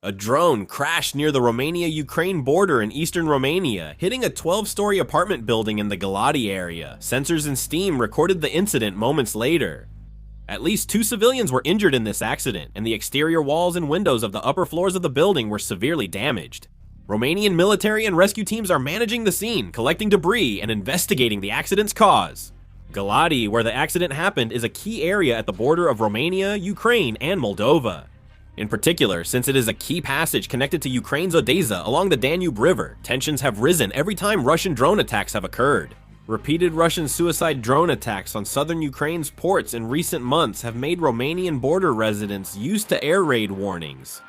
A drone crashed near the Romania-Ukraine border in eastern Romania, hitting a 12-story apartment building in the Galati area. Sensors and Steam recorded the incident moments later. At least 2 civilians were injured in this accident, and the exterior walls and windows of the upper floors of the building were severely damaged. Romanian military and rescue teams are managing the scene, collecting debris, and investigating the accident's cause. Galati, where the accident happened, is a key area at the border of Romania, Ukraine, and Moldova. In particular, since it is a key passage connected to Ukraine's Odessa along the Danube River, tensions have risen every time Russian drone attacks have occurred. Repeated Russian suicide drone attacks on southern Ukraine's ports in recent months have made Romanian border residents used to air raid warnings.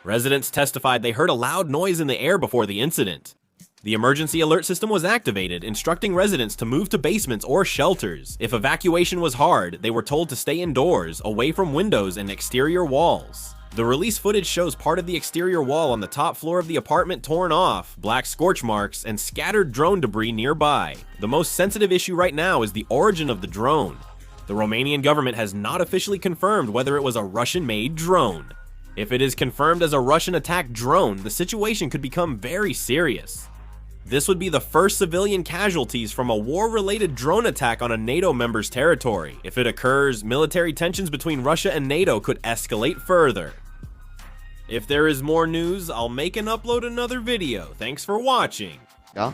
Residents testified they heard a loud noise in the air before the incident. The emergency alert system was activated, instructing residents to move to basements or shelters. If evacuation was hard, they were told to stay indoors, away from windows and exterior walls. The release footage shows part of the exterior wall on the top floor of the apartment torn off, black scorch marks, and scattered drone debris nearby. The most sensitive issue right now is the origin of the drone. The Romanian government has not officially confirmed whether it was a Russian-made drone. If it is confirmed as a Russian-attacked drone, the situation could become very serious. This would be the first civilian casualties from a war-related drone attack on a NATO member's territory. If it occurs, military tensions between Russia and NATO could escalate further. If there is more news, I'll make and upload another video. Thanks for watching. Ja.